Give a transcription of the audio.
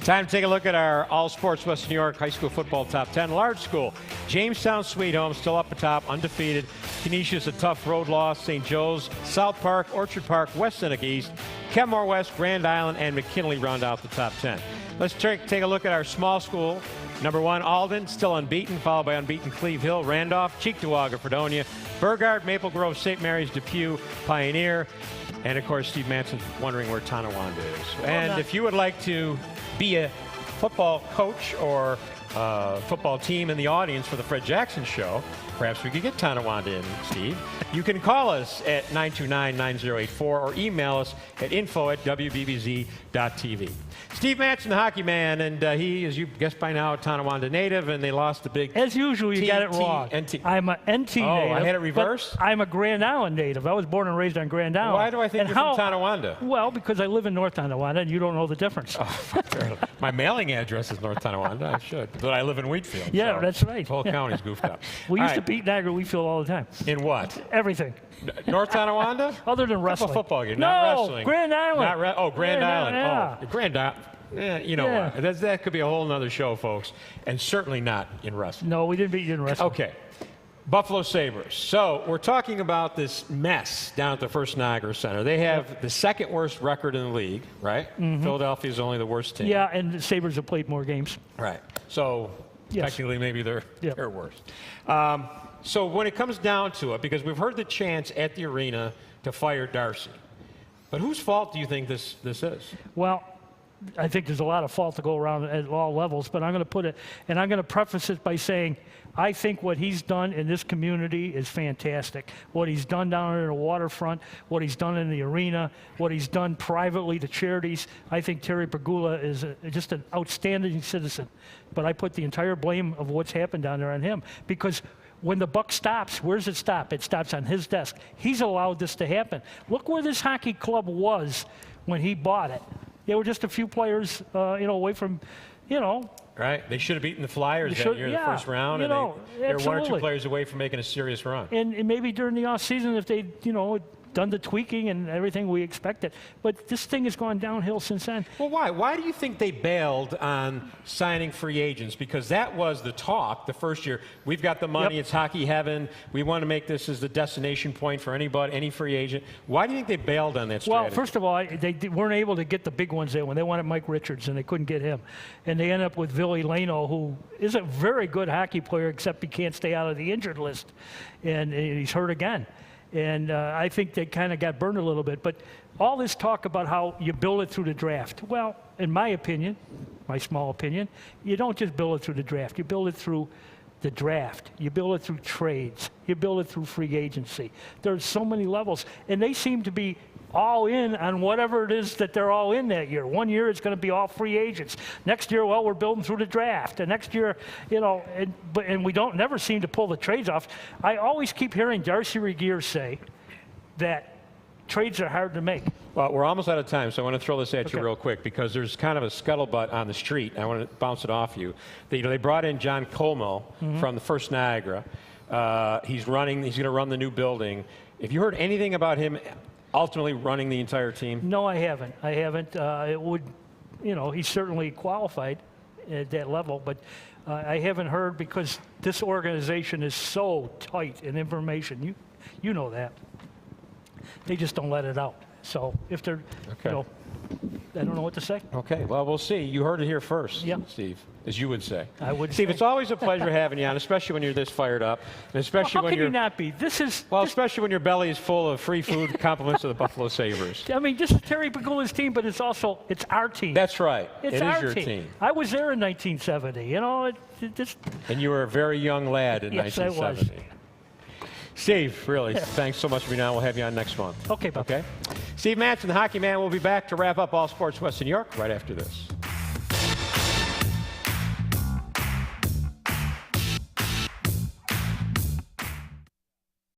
Time to take a look at our All Sports West New York High School Football Top 10. Large School, Jamestown Sweet Home, still up atop, undefeated. Canisius, a tough road loss. St. Joe's, South Park, Orchard Park, West Seneca East, Kenmore West, Grand Island, and McKinley round out the top 10. Let's take a look at our small school. Number 1, Alden, still unbeaten, followed by unbeaten Cleve Hill, Randolph, Cheektowaga, Fredonia, Burgard, Maple Grove, St. Mary's, Depew, Pioneer, and of course Steve Manson's wondering where Tonawanda is. And if you would like to be a football coach or football team in the audience for the Fred Jackson Show, perhaps we could get Tonawanda in, Steve. You can call us at 929-9084 or email us at info@WBBZ-TV. Steve Manson, the hockey man, and he, as you guessed by now, a Tonawanda native, and they lost the big... As usual, you got it wrong. I'm an NT native. Oh, I had it reversed? I'm a Grand Island native. I was born and raised on Grand Island. Why do I think you're from Tonawanda? Well, because I live in North Tonawanda, and you don't know the difference. Oh, my mailing address is North Tonawanda. I should. But I live in Wheatfield. Yeah, so that's right. The whole county's goofed up. We used to beat Niagara Wheatfield all the time. In what? Everything. North Tonawanda? Other than wrestling. Football game, no, not wrestling. Grand Island. Not Grand Island. Yeah. Oh, Grand Island. Yeah, you know what? That could be a whole nother show, folks, and certainly not in wrestling. No, we didn't beat you in wrestling. Okay. Buffalo Sabres. So we're talking about this mess down at the First Niagara Center. They have the second worst record in the league, right? Mm-hmm. Philadelphia is only the worst team. Yeah, and the Sabres have played more games. Right. So technically maybe they're worse. So when it comes down to it, because we've heard the chants at the arena to fire Darcy, but whose fault do you think this is? Well, I think there's a lot of fault to go around at all levels, but I'm going to put it, and I'm going to preface it by saying, I think what he's done in this community is fantastic. What he's done down in the waterfront, what he's done in the arena, what he's done privately to charities. I think Terry Pegula is just an outstanding citizen. But I put the entire blame of what's happened down there on him, because when the buck stops, where does it stop? It stops on his desk. He's allowed this to happen. Look where this hockey club was when he bought it. They were just a few players, away from, Right. They should have beaten the Flyers that year in the first round. And they were 1 or 2 players away from making a serious run. And maybe during the offseason, if they, done the tweaking and everything we expected. But this thing has gone downhill since then. Well, why? Why do you think they bailed on signing free agents? Because that was the talk the first year. We've got the money. It's hockey heaven. We want to make this as the destination point for anybody, any free agent. Why do you think they bailed on that strategy? Well, first of all, they weren't able to get the big ones there when they wanted Mike Richards, and they couldn't get him. And they ended up with Ville Leno, who is a very good hockey player, except he can't stay out of the injured list. And he's hurt again. And I think they kind of got burned a little bit. But all this talk about how you build it through the draft. Well, in my opinion, my small opinion, you don't just build it through the draft. You build it through the draft. You build it through trades. You build it through free agency. There's so many levels. And they seem to be all in on whatever it is that they're all in that year. 1 year it's going to be all free agents. Next year, well, we're building through the draft. And next year, and we don't never seem to pull the trades off. I always keep hearing Darcy Regier say that trades are hard to make. Well, we're almost out of time, so I want to throw this at you real quick, because there's kind of a scuttlebutt on the street. I want to bounce it off you. They brought in John Como from the First Niagara. He's going to run the new building. Have you heard anything about him ultimately running the entire team? No, I haven't. It would, he's certainly qualified at that level, but I haven't heard, because this organization is so tight in information. You know that. They just don't let it out. So if they're, I don't know what to say. Okay, well, we'll see. You heard it here first, Steve, as you would say. I would Steve, say. it's always a pleasure having you on, especially when you're this fired up. And especially how when can you not be? Especially when your belly is full of free food compliments of the Buffalo Sabres. I mean, this is Terry Pegula's team, but it's our team. That's right. It is your team. I was there in 1970. And you were a very young lad in 1970. Yes, I was. Steve, really, thanks so much for being on. We'll have you on next month. Okay, Bob. Okay? Steve Manson, the hockey man, will be back to wrap up All Sports West New York right after this.